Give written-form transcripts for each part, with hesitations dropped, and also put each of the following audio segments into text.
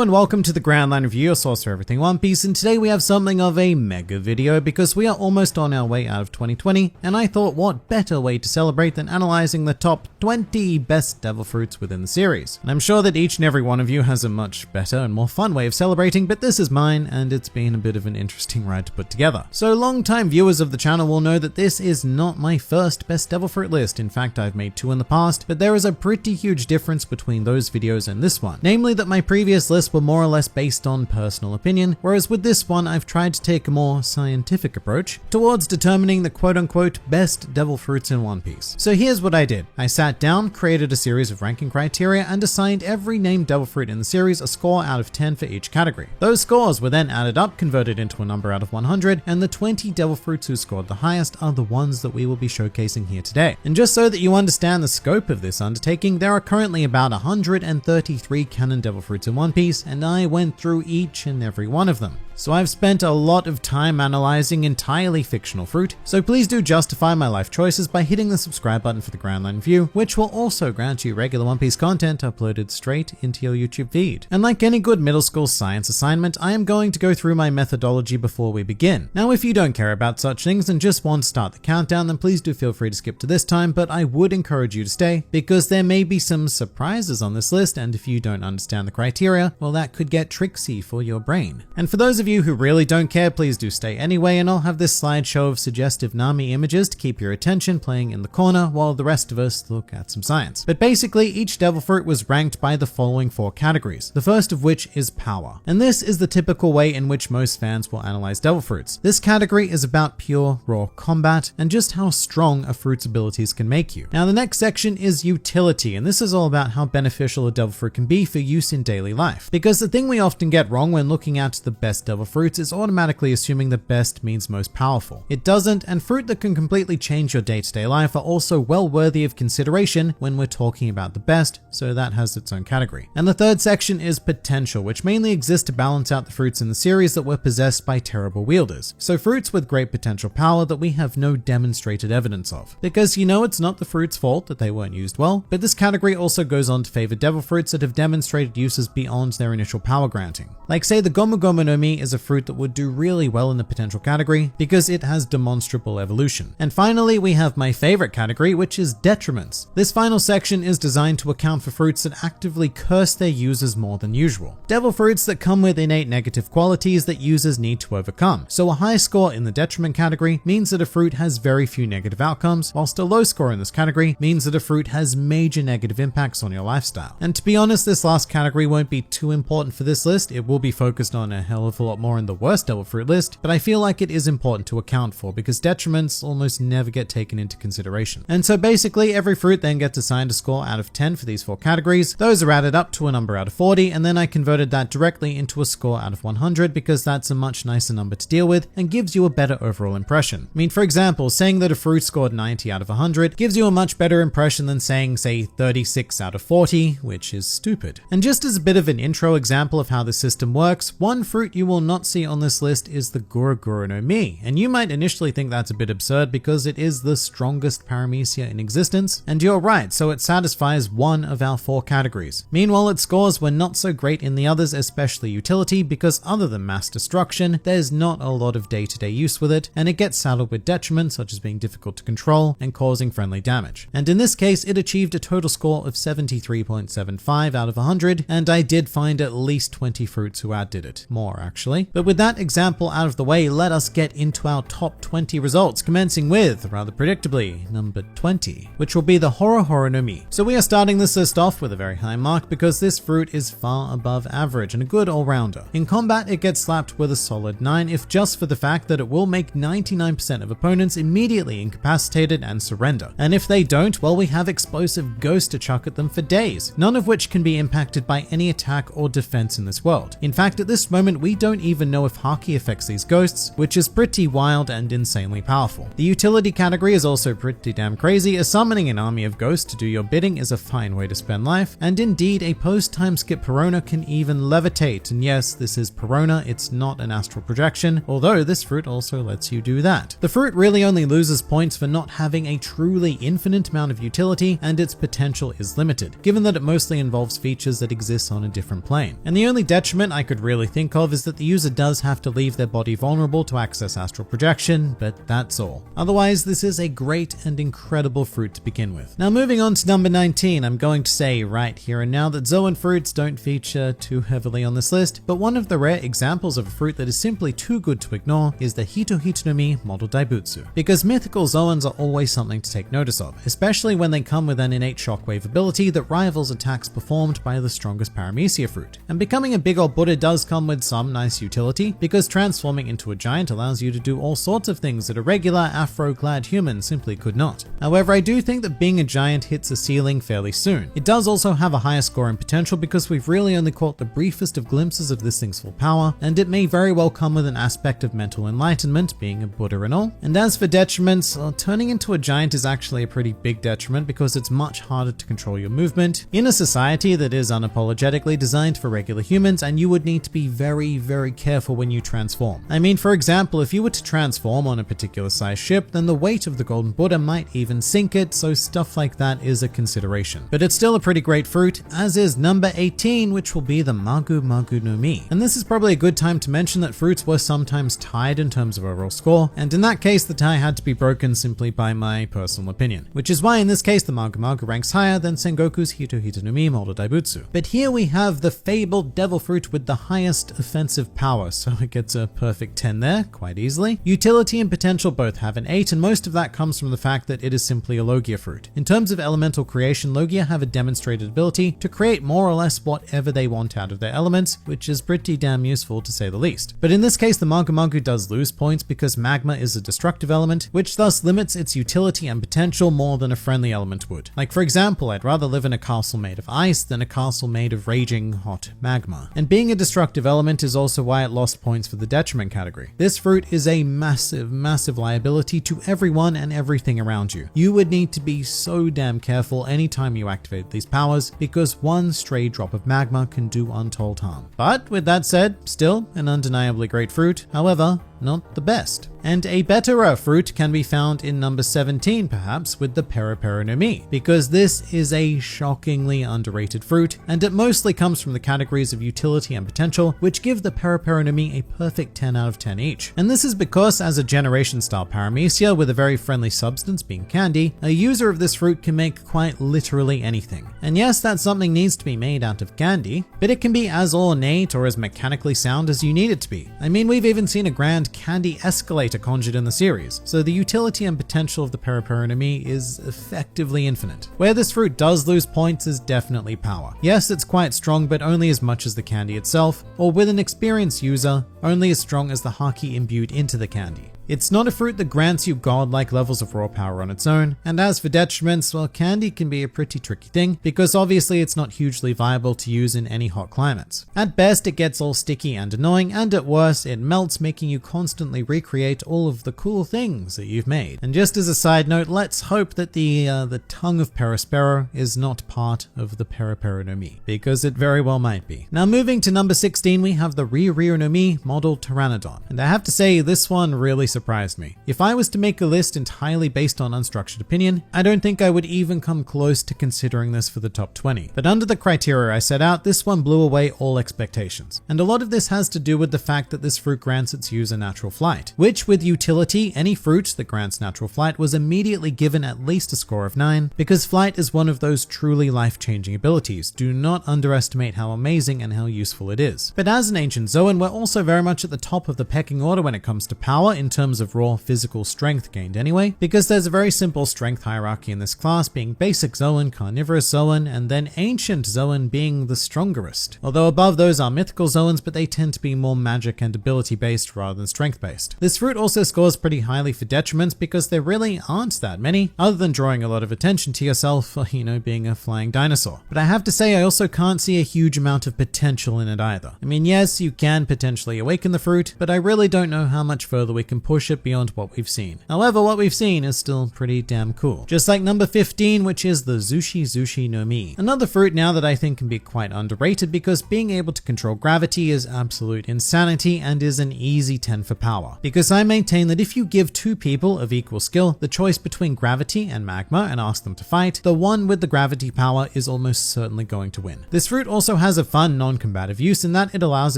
and welcome to the Grand Line Review, your source for everything One Piece, and today we have something of a mega video because we are almost on our way out of 2020, and I thought what better way to celebrate than analyzing the top 20 best devil fruits within the series. And I'm sure that each and every one of you has a much better and more fun way of celebrating, but this is mine, and it's been a bit of an interesting ride to put together. So long-time viewers of the channel will know that this is not my first best devil fruit list. In fact, I've made two in the past, but there is a pretty huge difference between those videos and this one. Namely that my previous lists were more or less based on personal opinion, whereas with this one I've tried to take a more scientific approach towards determining the quote-unquote best devil fruits in One Piece. So here's what I did. I sat down, created a series of ranking criteria, and assigned every named devil fruit in the series a score out of 10 for each category. Those scores were then added up, converted into a number out of 100, and the 20 devil fruits who scored the highest are the ones that we will be showcasing here today. And just so that you understand the scope of this undertaking, there are currently about 133 canon devil fruits in One Piece, and I went through each and every one of them. So I've spent a lot of time analyzing entirely fictional fruit, so please do justify my life choices by hitting the subscribe button for the Grand Line Review, which will also grant you regular One Piece content uploaded straight into your YouTube feed. And like any good middle school science assignment, I am going to go through my methodology before we begin. Now, if you don't care about such things and just want to start the countdown, then please do feel free to skip to this time, but I would encourage you to stay because there may be some surprises on this list, and if you don't understand the criteria, well, that could get tricksy for your brain. And for those of you who really don't care, please do stay anyway, and I'll have this slideshow of suggestive Nami images to keep your attention playing in the corner while the rest of us look at some science. But basically, each devil fruit was ranked by the following 4 categories, the first of which is power. And this is the typical way in which most fans will analyze devil fruits. This category is about pure, raw combat and just how strong a fruit's abilities can make you. Now, the next section is utility, and this is all about how beneficial a devil fruit can be for use in daily life. Because the thing we often get wrong when looking at the best devil fruits is automatically assuming that best means most powerful. It doesn't, and fruit that can completely change your day-to-day life are also well worthy of consideration when we're talking about the best, so that has its own category. And the third section is potential, which mainly exists to balance out the fruits in the series that were possessed by terrible wielders. So fruits with great potential power that we have no demonstrated evidence of. Because it's not the fruit's fault that they weren't used well, but this category also goes on to favor devil fruits that have demonstrated uses beyond their initial power granting. Like say the Gomu Gomu no Mi is a fruit that would do really well in the potential category because it has demonstrable evolution. And finally, we have my favorite category, which is detriments. This final section is designed to account for fruits that actively curse their users more than usual. Devil fruits that come with innate negative qualities that users need to overcome. So a high score in the detriment category means that a fruit has very few negative outcomes, whilst a low score in this category means that a fruit has major negative impacts on your lifestyle. And to be honest, this last category won't be too important for this list. It will be focused on a hell of a lot more in the worst devil fruit list, but I feel like it is important to account for because detriments almost never get taken into consideration. And so basically every fruit then gets assigned a score out of 10 for these 4 categories. Those are added up to a number out of 40, and then I converted that directly into a score out of 100 because that's a much nicer number to deal with and gives you a better overall impression. I mean, for example, saying that a fruit scored 90 out of 100 gives you a much better impression than saying, say, 36 out of 40, which is stupid. And just as a bit of an intro example of how the system works, one fruit you will not see on this list is the Guru Guru no Mi, and you might initially think that's a bit absurd because it is the strongest paramecia in existence, and you're right, so it satisfies one of our 4 categories. Meanwhile, its scores were not so great in the others, especially utility, because other than mass destruction, there's not a lot of day-to-day use with it, and it gets saddled with detriments such as being difficult to control and causing friendly damage. And in this case, it achieved a total score of 73.75 out of 100, and I did find at least 20 fruits who outdid it. More, actually. But with that example out of the way, let us get into our top 20 results, commencing with, rather predictably, number 20, which will be the Horo Horo no Mi. So we are starting this list off with a very high mark because this fruit is far above average and a good all-rounder. In combat, it gets slapped with a solid 9, if just for the fact that it will make 99% of opponents immediately incapacitated and surrender. And if they don't, well, we have explosive ghosts to chuck at them for days, none of which can be impacted by any attack or defense in this world. In fact, at this moment, we don't even know if Haki affects these ghosts, which is pretty wild and insanely powerful. The utility category is also pretty damn crazy, as summoning an army of ghosts to do your bidding is a fine way to spend life, and indeed a post-time skip Perona can even levitate, and yes, this is Perona, it's not an astral projection, although this fruit also lets you do that. The fruit really only loses points for not having a truly infinite amount of utility, and its potential is limited, given that it mostly involves features that exist on a different plane. And the only detriment I could really think of is that the user does have to leave their body vulnerable to access astral projection, but that's all. Otherwise, this is a great and incredible fruit to begin with. Now moving on to number 19, I'm going to say right here and now that Zoan fruits don't feature too heavily on this list, but one of the rare examples of a fruit that is simply too good to ignore is the Hito Hito no Mi Model Daibutsu. Because mythical Zoans are always something to take notice of, especially when they come with an innate shockwave ability that rivals attacks performed by the strongest Paramecia fruit. And becoming a big old Buddha does come with some nice utility, because transforming into a giant allows you to do all sorts of things that a regular afro-clad human simply could not. However, I do think that being a giant hits a ceiling fairly soon. It does also have a higher scoring potential because we've really only caught the briefest of glimpses of this thing's full power, and it may very well come with an aspect of mental enlightenment, being a Buddha and all. And as for detriments, well, turning into a giant is actually a pretty big detriment because it's much harder to control your movement in a society that is unapologetically designed for regular humans, and you would need to be very, very careful when you transform. I mean, for example, if you were to transform on a particular size ship, then the weight of the Golden Buddha might even sink it, so stuff like that is a consideration. But it's still a pretty great fruit, as is number 18, which will be the Magu Magu no Mi. And this is probably a good time to mention that fruits were sometimes tied in terms of overall score, and in that case the tie had to be broken simply by my personal opinion, which is why in this case the Magu Magu ranks higher than Sengoku's Hito Hito no Mi Model Daibutsu. But here we have the fabled devil fruit with the highest offensive power, so it gets a perfect 10 there, quite easily. Utility and potential both have an 8, and most of that comes from the fact that it is simply a Logia fruit. In terms of elemental creation, Logia have a demonstrated ability to create more or less whatever they want out of their elements, which is pretty damn useful to say the least. But in this case, the Magu Magu does lose points because magma is a destructive element, which thus limits its utility and potential more than a friendly element would. Like for example, I'd rather live in a castle made of ice than a castle made of raging hot magma. And being a destructive element is also why it lost points for the detriment category. This fruit is a massive, massive liability to everyone and everything around you. You would need to be so damn careful anytime you activate these powers, because one stray drop of magma can do untold harm. But with that said, still an undeniably great fruit, however, not the best. And a betterer fruit can be found in number 17 perhaps, with the Peripera no Mi, because this is a shockingly underrated fruit, and it mostly comes from the categories of utility and potential, which give the Peripera no Mi a perfect 10 out of 10 each. And this is because as a generation style Paramecia with a very friendly substance being candy, a user of this fruit can make quite literally anything. And yes, that something needs to be made out of candy, but it can be as ornate or as mechanically sound as you need it to be. I mean, we've even seen a grand candy escalator conjured in the series, so the utility and potential of the Peripera no Mi is effectively infinite. Where this fruit does lose points is definitely power. Yes, it's quite strong, but only as much as the candy itself, or with an experienced user, only as strong as the Haki imbued into the candy. It's not a fruit that grants you godlike levels of raw power on its own, and as for detriments, well, candy can be a pretty tricky thing, because obviously it's not hugely viable to use in any hot climates. At best, it gets all sticky and annoying, and at worst, it melts, making you constantly recreate all of the cool things that you've made. And just as a side note, let's hope that the tongue of Perispero is not part of the Peripera no Mi, because it very well might be. Now moving to number 16, we have the Rio no Mi Model Pteranodon, and I have to say this one really surprised me. If I was to make a list entirely based on unstructured opinion, I don't think I would even come close to considering this for the top 20. But under the criteria I set out, this one blew away all expectations. And a lot of this has to do with the fact that this fruit grants its user natural flight, which with utility, any fruit that grants natural flight was immediately given at least a score of 9, because flight is one of those truly life-changing abilities. Do not underestimate how amazing and how useful it is. But as an ancient Zoan, we're also very much at the top of the pecking order when it comes to power in terms terms of raw physical strength gained anyway, because there's a very simple strength hierarchy in this class, being basic Zoan, carnivorous Zoan, and then ancient Zoan being the strongest. Although above those are mythical Zoans, but they tend to be more magic and ability based rather than strength based. This fruit also scores pretty highly for detriments because there really aren't that many, other than drawing a lot of attention to yourself for, being a flying dinosaur. But I have to say, I also can't see a huge amount of potential in it either. I mean, yes, you can potentially awaken the fruit, but I really don't know how much further we can push it beyond what we've seen. However, what we've seen is still pretty damn cool. Just like number 15, which is the Zushi no Mi. Another fruit now that I think can be quite underrated because being able to control gravity is absolute insanity and is an easy 10 for power. Because I maintain that if you give two people of equal skill the choice between gravity and magma and ask them to fight, the one with the gravity power is almost certainly going to win. This fruit also has a fun non-combative use in that it allows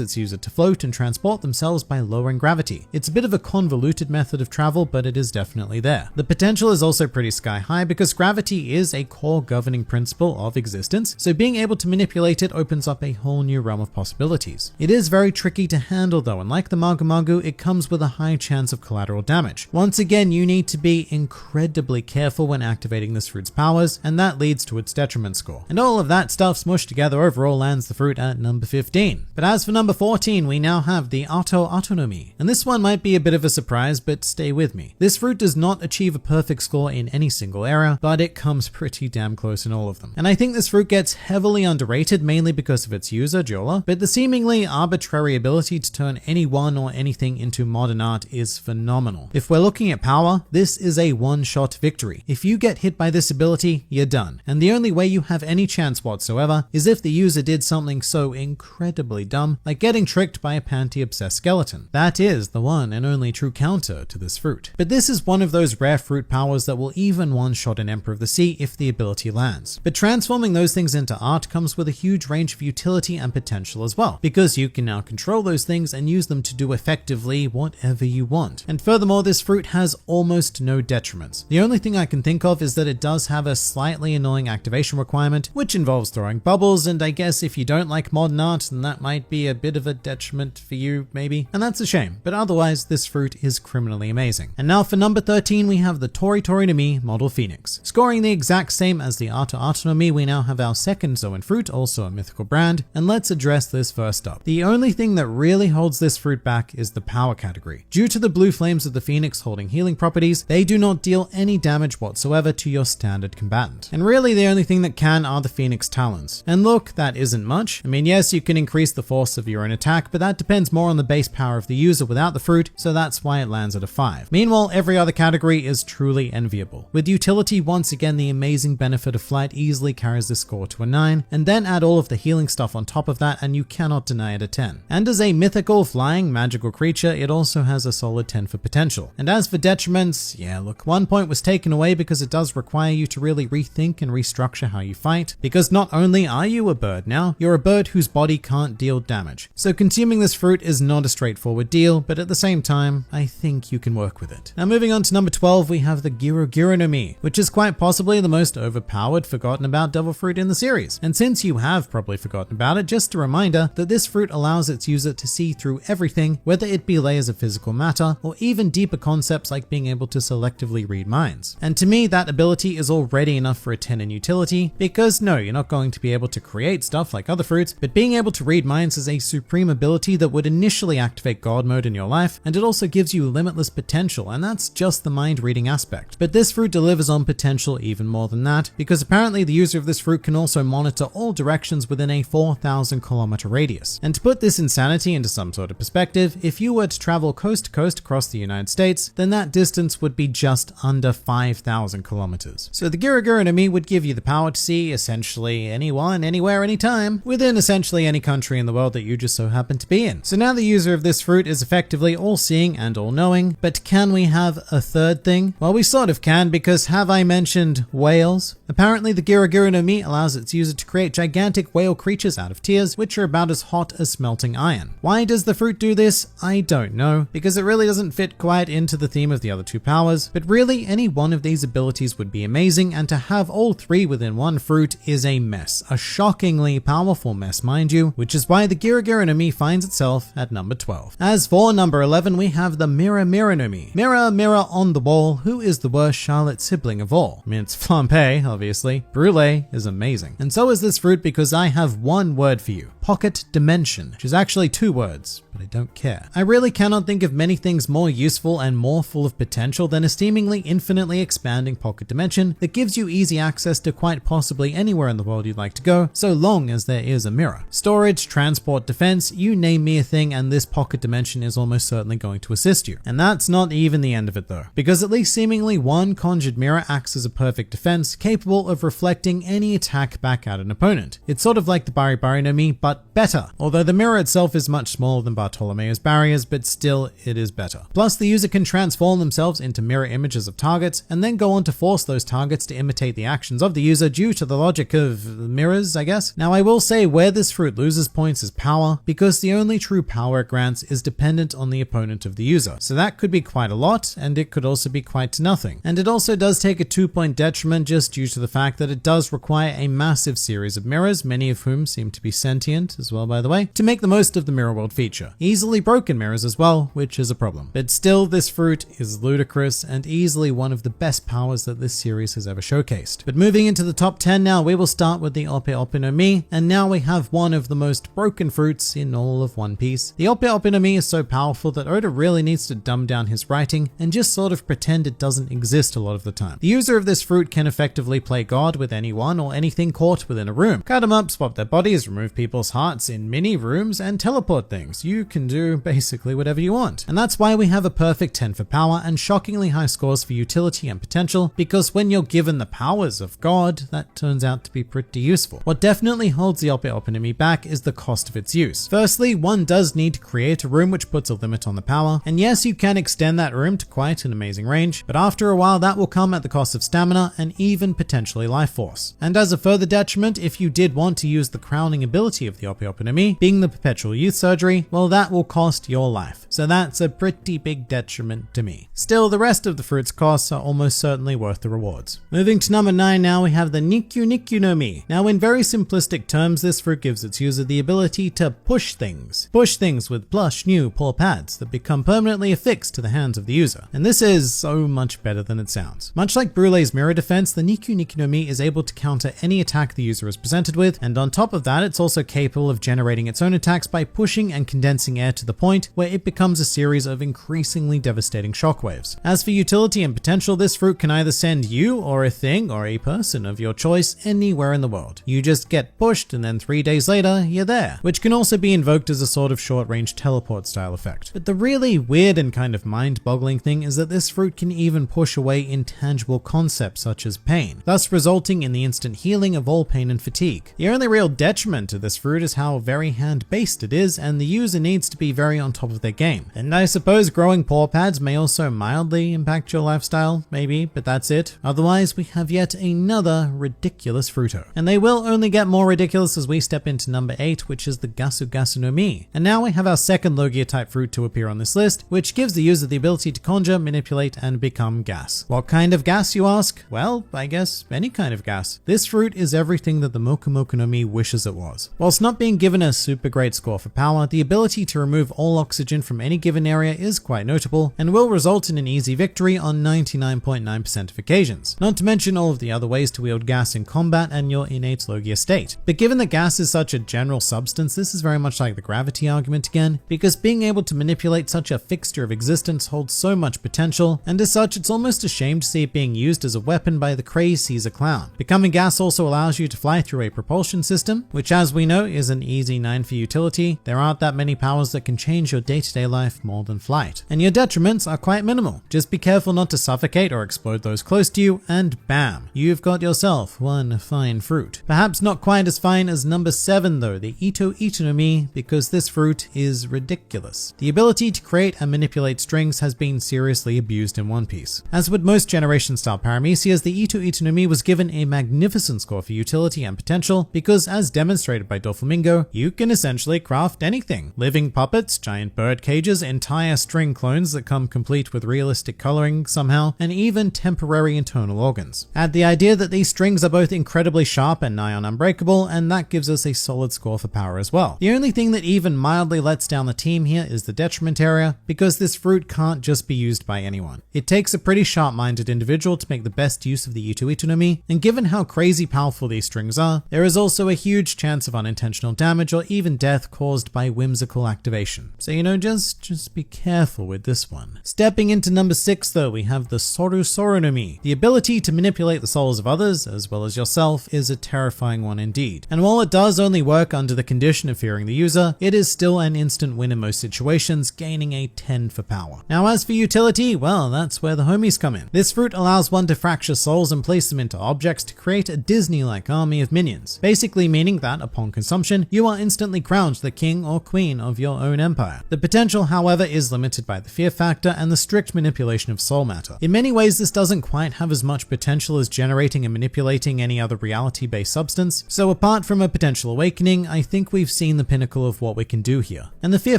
its user to float and transport themselves by lowering gravity. It's a bit of a convoluted method of travel, but it is definitely there. The potential is also pretty sky high because gravity is a core governing principle of existence, so being able to manipulate it opens up a whole new realm of possibilities. It is very tricky to handle though, and like the Magu Magu, it comes with a high chance of collateral damage. Once again, you need to be incredibly careful when activating this fruit's powers, and that leads to its detriment score. And all of that stuff smushed together overall lands the fruit at number 15. But as for number 14, we now have the Autonomy. And this one might be a bit of a surprise, but stay with me. This fruit does not achieve a perfect score in any single area, but it comes pretty damn close in all of them. And I think this fruit gets heavily underrated mainly because of its user, Jola, but the seemingly arbitrary ability to turn anyone or anything into modern art is phenomenal. If we're looking at power, this is a one-shot victory. If you get hit by this ability, you're done. And the only way you have any chance whatsoever is if the user did something so incredibly dumb, like getting tricked by a panty-obsessed skeleton. That is the one and only true counter to this fruit. But this is one of those rare fruit powers that will even one-shot an Emperor of the Sea if the ability lands. But transforming those things into art comes with a huge range of utility and potential as well, because you can now control those things and use them to do effectively whatever you want. And furthermore, this fruit has almost no detriments. The only thing I can think of is that it does have a slightly annoying activation requirement, which involves throwing bubbles, and I guess if you don't like modern art, then that might be a bit of a detriment for you, maybe. And that's a shame, but otherwise this fruit is criminally amazing. And now for number 13, we have the Tori no Mi Model Phoenix. Scoring the exact same as the Autonomy, we now have our second Zoan fruit, also a mythical brand, and let's address this first up. The only thing that really holds this fruit back is the power category. Due to the blue flames of the Phoenix holding healing properties, they do not deal any damage whatsoever to your standard combatant. And really the only thing that can are the Phoenix talons. And look, that isn't much. I mean, yes, you can increase the force of your own attack, but that depends more on the base power of the user without the fruit, so that's why it lands at a 5. Meanwhile, every other category is truly enviable. With utility, once again, the amazing benefit of flight easily carries this score to a 9, and then add all of the healing stuff on top of that and you cannot deny it a 10. And as a mythical, flying, magical creature, it also has a solid 10 for potential. And as for detriments, yeah, look, 1 point was taken away because it does require you to really rethink and restructure how you fight, because not only are you a bird now, you're a bird whose body can't deal damage. So consuming this fruit is not a straightforward deal, but at the same time, I think you can work with it. Now moving on to number 12, we have the Giro no Mi, which is quite possibly the most overpowered, forgotten about devil fruit in the series. And since you have probably forgotten about it, just a reminder that this fruit allows its user to see through everything, whether it be layers of physical matter or even deeper concepts like being able to selectively read minds. And to me, that ability is already enough for a 10 in utility, because no, you're not going to be able to create stuff like other fruits, but being able to read minds is a supreme ability that would initially activate God mode in your life, and it also gives you limitless potential, and that's just the mind reading aspect. But this fruit delivers on potential even more than that, because apparently the user of this fruit can also monitor all directions within a 4,000 kilometer radius. And to put this insanity into some sort of perspective, if you were to travel coast to coast across the United States, then that distance would be just under 5,000 kilometers. So the Giro no Mi would give you the power to see essentially anyone, anywhere, anytime, within essentially any country in the world that you just so happen to be in. So now the user of this fruit is effectively all-seeing and all-knowing, but can we have a third thing? Well, we sort of can, because have I mentioned whales? Apparently the Giro no Mi allows its user to create gigantic whale creatures out of tears, which are about as hot as smelting iron. Why does the fruit do this? I don't know, because it really doesn't fit quite into the theme of the other two powers, but really any one of these abilities would be amazing, and to have all three within one fruit is a mess. A shockingly powerful mess, mind you, which is why the Giro no Mi finds itself at number 12. As for number 11, we have the Mirror Mirror no Mi. Mirror Mirror on the wall, who is the worst Charlotte sibling of all? I mean, it's Flampe, obviously. Brulee is amazing. And so is this fruit because I have one word for you. Pocket Dimension, which is actually 2 words, but I don't care. I really cannot think of many things more useful and more full of potential than a seemingly infinitely expanding pocket dimension that gives you easy access to quite possibly anywhere in the world you'd like to go, so long as there is a mirror. Storage, transport, defense, you name me a thing and this pocket dimension is almost certainly going to assist you. And that's not even the end of it though, because at least seemingly one conjured mirror acts as a perfect defense capable of reflecting any attack back at an opponent. It's sort of like the Bari Bari no Mi, but better. Although the mirror itself is much smaller than Bartolomeo's barriers, but still it is better. Plus the user can transform themselves into mirror images of targets and then go on to force those targets to imitate the actions of the user due to the logic of mirrors, I guess. Now I will say where this fruit loses points is power, because the only true power it grants is dependent on the opponent of the user. So that could be quite a lot, and it could also be quite nothing. And it also does take a 2-point detriment just due to the fact that it does require a massive series of mirrors, many of whom seem to be sentient as well, by the way, to make the most of the mirror world feature. Easily broken mirrors as well, which is a problem. But still, this fruit is ludicrous and easily one of the best powers that this series has ever showcased. But moving into the top 10 now, we will start with the Ope Ope no Mi, and now we have one of the most broken fruits in all of One Piece. The Ope Ope no Mi is so powerful that Oda really needs to dumb down his writing and just sort of pretend it doesn't exist a lot of the time. The user of this fruit can effectively play God with anyone or anything caught within a room. Cut them up, swap their bodies, remove people's hearts in mini rooms, and teleport things. You can do basically whatever you want. And that's why we have a perfect 10 for power and shockingly high scores for utility and potential, because when you're given the powers of God, that turns out to be pretty useful. What definitely holds the Ope Ope no Mi back is the cost of its use. Firstly, one does need to create a room which puts a limit on the power, and yes, you can extend that room to quite an amazing range, but after a while that will come at the cost of stamina and even potentially life force. And as a further detriment, if you did want to use the crowning ability of the Ope Ope no Mi, being the perpetual youth surgery, well, that will cost your life. So that's a pretty big detriment to me. Still, the rest of the fruit's costs are almost certainly worth the rewards. Moving to number 9 now, we have the Nikyu Nikyu no Mi. Now in very simplistic terms, this fruit gives its user the ability to push things. Push things with plush new paw pads that become permanently affixed to the hands of the user. And this is so much better than it sounds. Much like Brulee's mirror defense, the Nikyu Nikyu no Mi is able to counter any attack the user is presented with, and on top of that, it's also capable of generating its own attacks by pushing and condensing air to the point where it becomes a series of increasingly devastating shockwaves. As for utility and potential, this fruit can either send you or a thing or a person of your choice anywhere in the world. You just get pushed and then 3 days later, you're there, which can also be invoked as a sort of short-range teleport style effect. But the really weird and kind of mind-boggling thing is that this fruit can even push away intangible concepts such as pain, thus resulting in the instant healing of all pain and fatigue. The only real detriment to this fruit is how very hand-based it is, and the user needs to be very on top of their game. And I suppose growing paw pads may also mildly impact your lifestyle, maybe, but that's it. Otherwise, we have yet another ridiculous fruito. And they will only get more ridiculous as we step into number 8, which is the Gasu Gasu no Mi. And now we have our second Logia type fruit to appear on this list, which gives the user the ability to conjure, manipulate, and become gas. What kind of gas, you ask? Well, I guess any kind of gas. This fruit is everything that the Moku Moku no Mi wishes it was. Whilst not being given a super great score for power, the ability to remove all oxygen from any given area is quite notable and will result in an easy victory on 99.9% of occasions. Not to mention all of the other ways to wield gas in combat and your innate Logia state. But given that gas is such a general substance, this is very much like the gravity argument again, because being able to manipulate such a fixture of existence holds so much potential, and as such it's almost a shame to see it being used as a weapon by the crazed Caesar clown. Becoming gas also allows you to fly through a propulsion system, which as we know is an easy 9 for utility. There aren't that many powers that can change your day-to-day life more than flight. And your detriments are quite minimal. Just be careful not to suffocate or explode those close to you, and bam, you've got yourself one fine fruit. Perhaps not quite as fine as number 7 though, the Ito Ito no Mi, because this fruit is ridiculous. The ability to create and manipulate strings has been seriously abused in One Piece. As with most generation style paramecias, the Ito Ito no Mi was given a magnificent score for utility and potential because, as demonstrated by Doflamingo, you can essentially craft anything. Living puppets, giant bird cages, entire string clones that come complete with realistic coloring somehow, and even temporary internal organs. Add the idea that these strings are both incredibly sharp and nigh on unbreakable, and that gives us a solid score for power as well. The only thing that even mildly lets down the team here is the detriment area, because because this fruit can't just be used by anyone. It takes a pretty sharp-minded individual to make the best use of the Ito Itonomi, and given how crazy powerful these strings are, there is also a huge chance of unintentional damage or even death caused by whimsical activation. So just be careful with this one. Stepping into number 6 though, we have the Soru Soronomi. The ability to manipulate the souls of others, as well as yourself, is a terrifying one indeed. And while it does only work under the condition of fearing the user, it is still an instant win in most situations, gaining a 10 for power. Now as for utility, well, that's where the homies come in. This fruit allows one to fracture souls and place them into objects to create a Disney-like army of minions, basically meaning that upon consumption, you are instantly crowned the king or queen of your own empire. The potential, however, is limited by the fear factor and the strict manipulation of soul matter. In many ways, this doesn't quite have as much potential as generating and manipulating any other reality-based substance, so apart from a potential awakening, I think we've seen the pinnacle of what we can do here. And the fear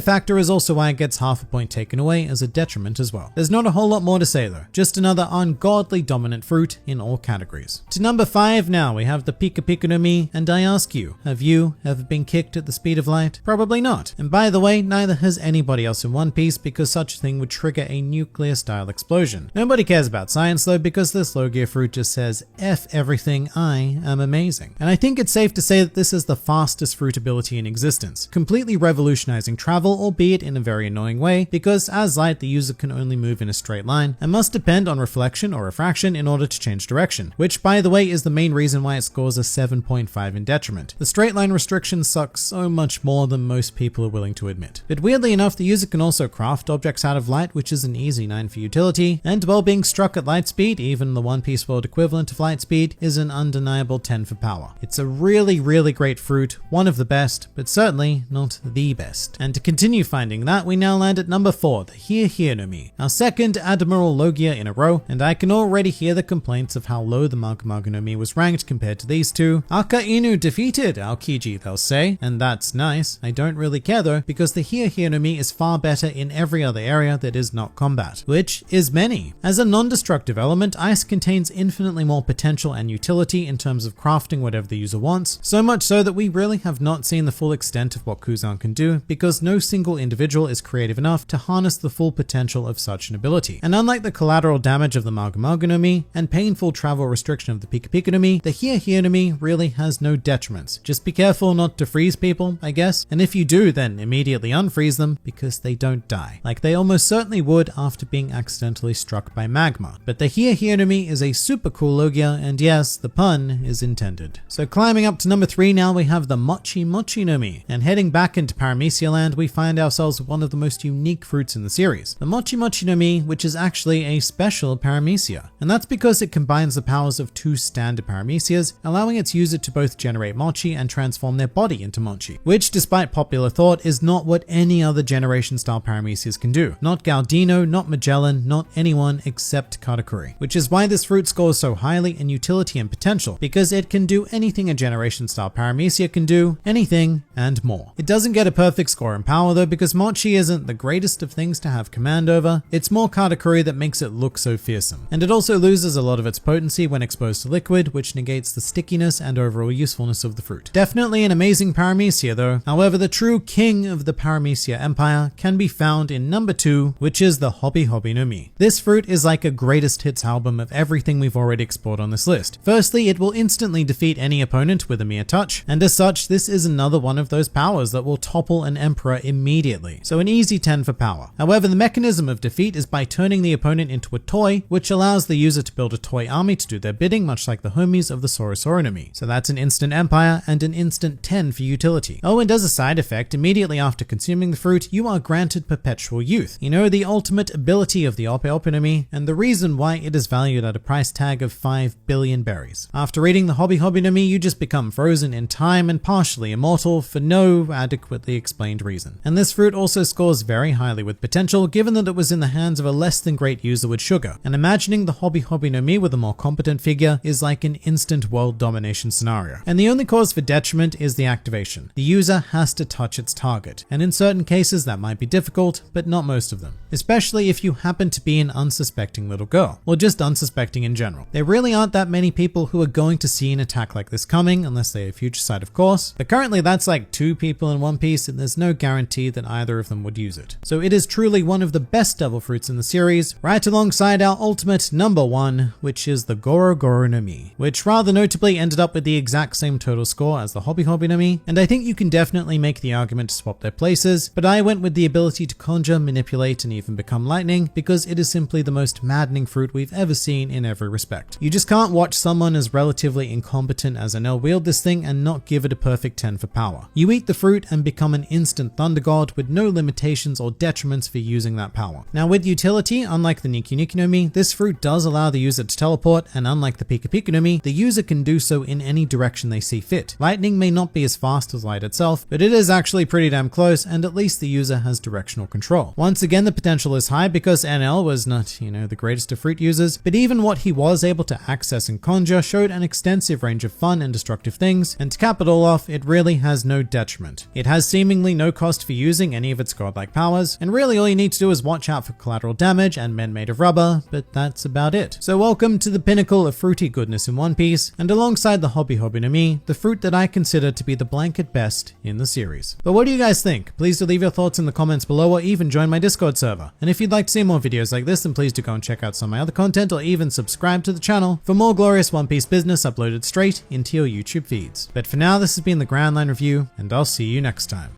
factor is also why it gets half a point taken away as a detriment as well. There's not a whole lot more to say though, just another ungodly dominant fruit in all categories. To number 5 now, we have the Pika Pika no Mi, and I ask you, have you ever been kicked at the speed of light? Probably not. And by the way, neither has anybody else in One Piece, because such a thing would trigger a nuclear style explosion. Nobody cares about science though, because this Logia fruit just says, F everything, I am amazing. And I think it's safe to say that this is the fastest fruit ability in existence, completely revolutionizing travel, albeit in a very annoying way, because as light the user can only move in a straight line and must depend on reflection or refraction in order to change direction, which by the way is the main reason why it scores a 7.5 in detriment. The straight line restriction sucks so much more than most people are willing to admit. But weirdly enough, the user can also craft objects out of light, which is an easy 9 for utility, and while being struck at light speed, even the One Piece world equivalent of light speed, is an undeniable 10 for power. It's a really great fruit, one of the best, but certainly not the best. And to continue finding that, we now land at number 4, the Here no Mi, our second Admiral Logia in a row, and I can already hear the complaints of how low the Magu no Mi was ranked compared to these two. Aka Inu defeated Aokiji, they'll say, and that's nice. I don't really care though, because the Here no Mi is far better in every other area that is not combat, which is many. As a non-destructive element, ice contains infinitely more potential and utility in terms of crafting whatever the user wants, so much so that we really have not seen the full extent of what Kuzan can do, because no single individual is creative enough to harness the full potential of such an ability. And unlike the collateral damage of the Magu no Mi and painful travel restriction of the Pika Pika no Mi, the Here no Mi really has no detriments. Just be careful not to freeze people, I guess, and if you do, then immediately unfreeze them because they don't die, like they almost certainly would after being accidentally struck by magma. But the Here no Mi is a super cool Logia, and yes, the pun is intended. So climbing up to number 3 now, we have the Mochi no Mi, and heading back into Paramecia land, we find ourselves with one of the most unique fruits in the series, the Mochi no Mi, which is actually a special Paramecia, and that's because it combines the powers of 2 standard Paramecias, allowing its user to both generate Mochi and transform their body into Mochi, which despite popular thought is not what any other generation style Paramecias can do. Not Dino, not Magellan, not anyone except Katakuri, which is why this fruit scores so highly in utility and potential, because it can do anything a generation style Paramecia can do, anything and more. It doesn't get a perfect score in power though, because Mochi isn't the greatest of things to have command over. It's more Katakuri that makes it look so fearsome, and it also loses a lot of its potency when exposed to liquid, which negates the stickiness and overall usefulness of the fruit. Definitely an amazing Paramecia though. However, the true king of the Paramecia empire can be found in number 2, which is the Hobby no Mi. This fruit is like a greatest hits album of everything we've already explored on this list. Firstly, it will instantly defeat any opponent with a mere touch, and as such, this is another one of those powers that will topple an emperor immediately. So an easy 10 for power. However, the mechanism of defeat is by turning the opponent into a toy, which allows the user to build a toy army to do their bidding, much like the homies of the Soru no Mi. So that's an instant empire and an instant 10 for utility. Oh, and as a side effect, immediately after consuming the fruit, you are granted perpetual youth. You know, the ultimate ability of the Ope no Mi, and the reason why it is valued at a price tag of 5 billion berries. After eating the Hobby no Mi, you just become frozen in time and partially immortal for no adequately explained reason. And this fruit also scores very highly with potential, given that it was in the hands of a less than great user with sugar. And imagining the Hobby no Mi with a more competent figure is like an instant world domination scenario. And the only cause for detriment is the activation. The user has to touch its target, and in certain cases that might be difficult, but not most of them. Especially if you happen to be an unsuspecting little girl, or just unsuspecting in general. There really aren't that many people who are going to see an attack like this coming, unless they have future sight of course, but currently that's like 2 people in One Piece, and there's no guarantee that either of them would use it. So it is truly one of the best devil fruits in the series, right alongside our ultimate number one, which is the Goro Goro no Mi, which rather notably ended up with the exact same total score as the Hobby Hobby no Mi, and I think you can definitely make the argument to swap their places, but I went with the ability to conjure, manipulate, and even become lightning because it is simply the most maddening fruit we've ever seen in every respect. You just can't watch someone as relatively incompetent as Enel wield this thing and not give it a perfect 10 for power. You eat the fruit and become an instant thunder god with no limitations or detriments for using that power. Now with utility, unlike the Nikki Nikki no Mi, this fruit does allow the user to teleport, and unlike the Pika Pika no Mi, the user can do so in any direction they see fit. Lightning may not be as fast as light itself, but it is actually pretty damn close, and at least the user has directional control. Once again, the potential is high because NL was not, the greatest of fruit users, but even what he was able to access and conjure showed an extensive range of fun and destructive things, and to cap it all off, it really has no detriment. It has seemingly no cost for using any of its godlike powers, and really all you need to do is watch out for collateral damage and men made of rubber, but that's about it. So welcome to the pinnacle of fruity goodness in One Piece, and alongside the Hobby Hobby no Mi, the fruit that I consider to be the blanket best in the series. But what do you guys think? Please do leave your thoughts in the comments below or even join my Discord server. And if you'd like to see more videos like this, then please do go and check out some of my other content or even subscribe to the channel for more glorious One Piece business uploaded straight into your YouTube feeds. But for now, this has been the Grand Line Review, and I'll see you next time.